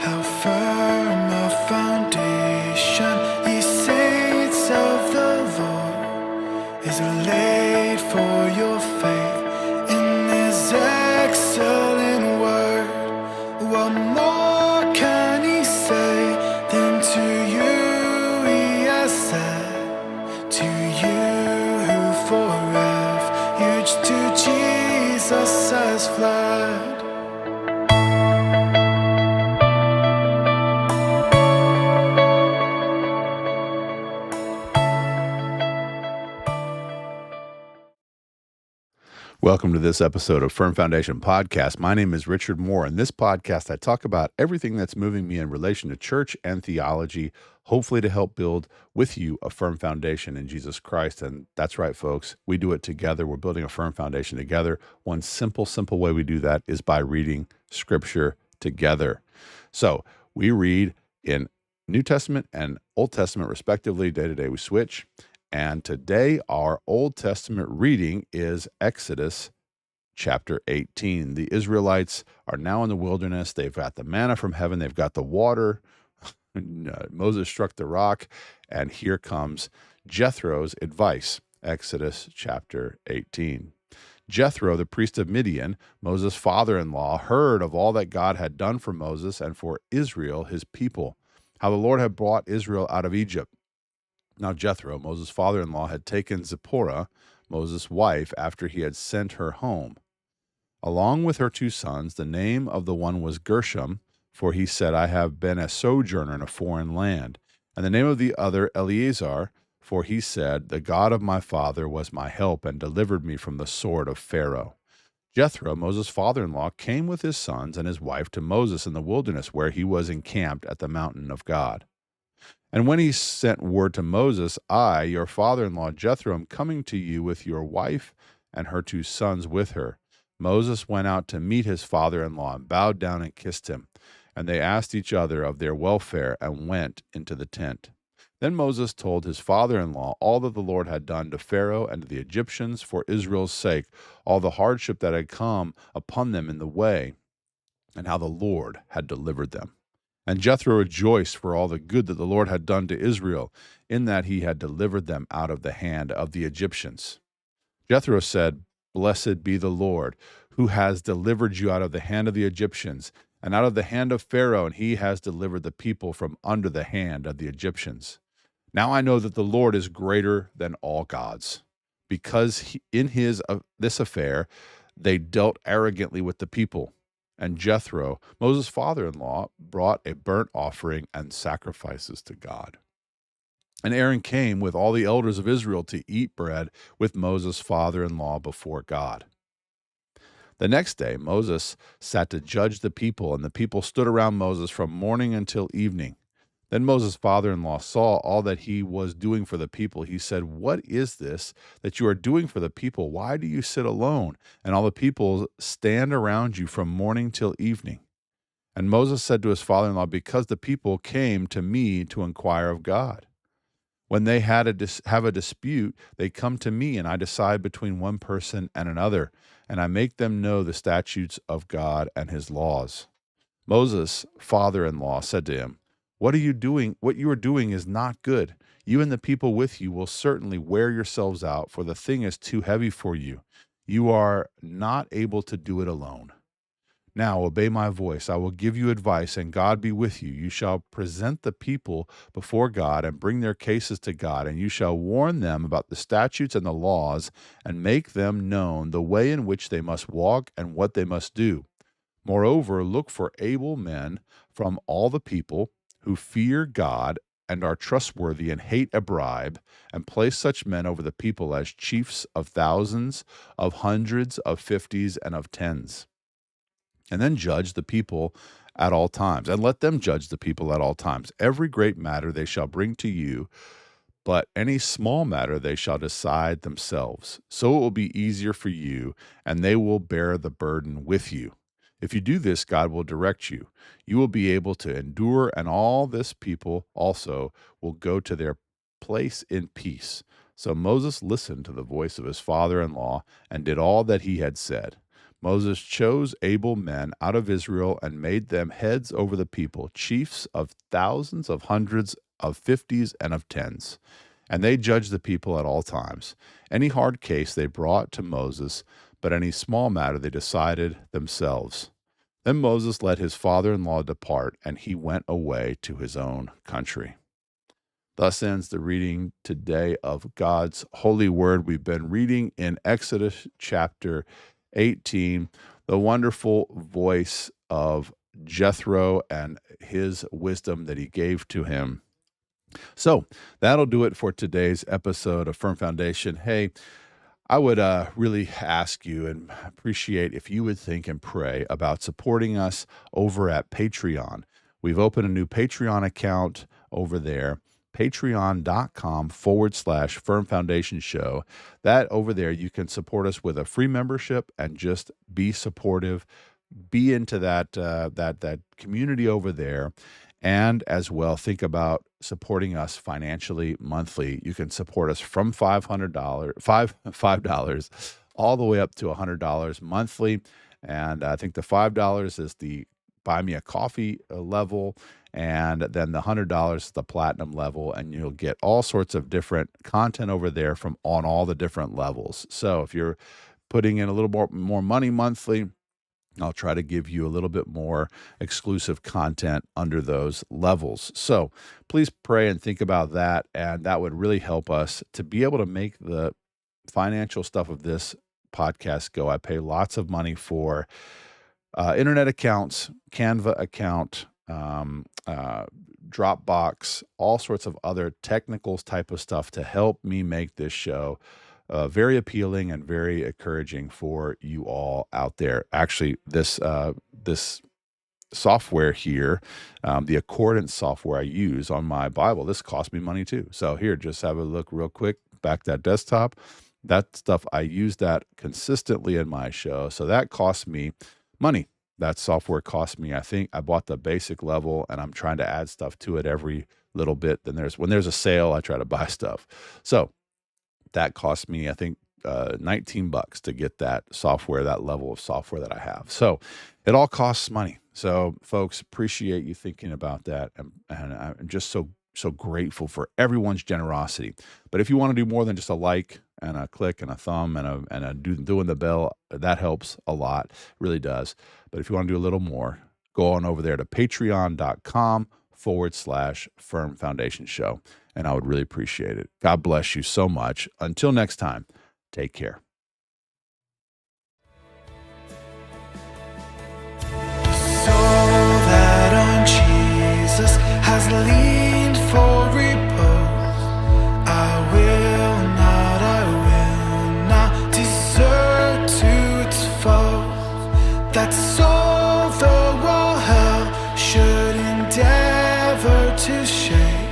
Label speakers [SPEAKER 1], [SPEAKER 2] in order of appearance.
[SPEAKER 1] How firm a foundation, ye saints of the Lord, is laid for your faith in this excellent word. What more can he say than to you he has said? To you who for refuge to Jesus has fled.
[SPEAKER 2] Welcome to this episode of Firm Foundation Podcast. My name is Richard Moore. In this podcast, I talk about everything that's moving me in relation to church and theology, hopefully to help build with you a firm foundation in Jesus Christ. And that's right, folks. We do it together. We're building a firm foundation together. One simple way we do that is by reading Scripture together. So we read in New Testament and Old Testament, respectively. Day to day, we switch. And today, our Old Testament reading is Exodus chapter 18. The Israelites are now in the wilderness. They've got the manna from heaven. They've got the water. Moses struck the rock. And here comes Jethro's advice. Exodus chapter 18. Jethro, the priest of Midian, Moses' father-in-law, heard of all that God had done for Moses and for Israel, his people, how the Lord had brought Israel out of Egypt. Now Jethro, Moses' father-in-law, had taken Zipporah, Moses' wife, after he had sent her home. Along with her two sons, the name of the one was Gershom, for he said, I have been a sojourner in a foreign land. And the name of the other, Eleazar, for he said, the God of my father was my help and delivered me from the sword of Pharaoh. Jethro, Moses' father-in-law, came with his sons and his wife to Moses in the wilderness, where he was encamped at the mountain of God. And when he sent word to Moses, I, your father-in-law Jethro, am coming to you with your wife and her two sons with her. Moses went out to meet his father-in-law and bowed down and kissed him. And they asked each other of their welfare and went into the tent. Then Moses told his father-in-law all that the Lord had done to Pharaoh and to the Egyptians for Israel's sake, all the hardship that had come upon them in the way, and how the Lord had delivered them. And Jethro rejoiced for all the good that the Lord had done to Israel, in that he had delivered them out of the hand of the Egyptians. Jethro said, Blessed be the Lord, who has delivered you out of the hand of the Egyptians, and out of the hand of Pharaoh, and he has delivered the people from under the hand of the Egyptians. Now I know that the Lord is greater than all gods, because in this affair they dealt arrogantly with the people. And Jethro, Moses' father-in-law, brought a burnt offering and sacrifices to God. And Aaron came with all the elders of Israel to eat bread with Moses' father-in-law before God. The next day Moses sat to judge the people, and the people stood around Moses from morning until evening. Then Moses' father-in-law saw all that he was doing for the people. He said, What is this that you are doing for the people? Why do you sit alone, and all the people stand around you from morning till evening? And Moses said to his father-in-law, Because the people came to me to inquire of God. When they have a dispute, they come to me, and I decide between one person and another, and I make them know the statutes of God and his laws. Moses' father-in-law said to him, What are you doing? What you are doing is not good. You and the people with you will certainly wear yourselves out, for the thing is too heavy for you. You are not able to do it alone. Now obey my voice. I will give you advice, and God be with you. You shall present the people before God and bring their cases to God, and you shall warn them about the statutes and the laws, and make them known the way in which they must walk and what they must do. Moreover, look for able men from all the people who fear God and are trustworthy and hate a bribe, and place such men over the people as chiefs of thousands, of hundreds, of fifties, and of tens. And then judge the people at all times, and let them judge the people at all times. Every great matter they shall bring to you, but any small matter they shall decide themselves. So it will be easier for you, and they will bear the burden with you. If you do this, God will direct you. You will be able to endure, and all this people also will go to their place in peace. So Moses listened to the voice of his father-in-law and did all that he had said. Moses chose able men out of Israel and made them heads over the people, chiefs of thousands, of hundreds, of fifties, and of tens. And they judged the people at all times. Any hard case they brought to Moses, but any small matter they decided themselves. Then Moses let his father-in-law depart, and he went away to his own country. Thus ends the reading today of God's holy word. We've been reading in Exodus chapter 18, the wonderful voice of Jethro and his wisdom that he gave to him. So that'll do it for today's episode of Firm Foundation. Hey, I would really ask you and appreciate if you would think and pray about supporting us over at Patreon. We've opened a new Patreon account over there, patreon.com/Firm Foundation Show. That over there, you can support us with a free membership and just be supportive, be into that community over there. And as well, think about supporting us financially monthly. You can support us from $5 all the way up to $100 monthly. And I think the $5 is the buy me a coffee level. And then the $100 is the platinum level. And you'll get all sorts of different content over there from on all the different levels. So if you're putting in a little more money monthly, I'll try to give you a little bit more exclusive content under those levels. So please pray and think about that. And that would really help us to be able to make the financial stuff of this podcast go. I pay lots of money for internet accounts, Canva account, Dropbox, all sorts of other technical type of stuff to help me make this show very appealing and very encouraging for you all out there. Actually, this software here, the accordance software I use on my Bible, this cost me money too. So here, just have a look real quick, back that desktop. That stuff, I use that consistently in my show. So that costs me money. That software cost me, I think I bought the basic level and I'm trying to add stuff to it every little bit. Then when there's a sale, I try to buy stuff. So that cost me, I think, $19 to get that software, that level of software that I have. So it all costs money. So folks, appreciate you thinking about that. And I'm just so grateful for everyone's generosity. But if you want to do more than just a like and a click and a thumb and doing the bell, that helps a lot, really does. But if you want to do a little more, go on over there to patreon.com/Firm Foundation Show. And I would really appreciate it. God bless you so much. Until next time, take care.
[SPEAKER 1] So that on Jesus has leaned for repose. I will not desert to its foes. That's all the world hell should endeavor to shake.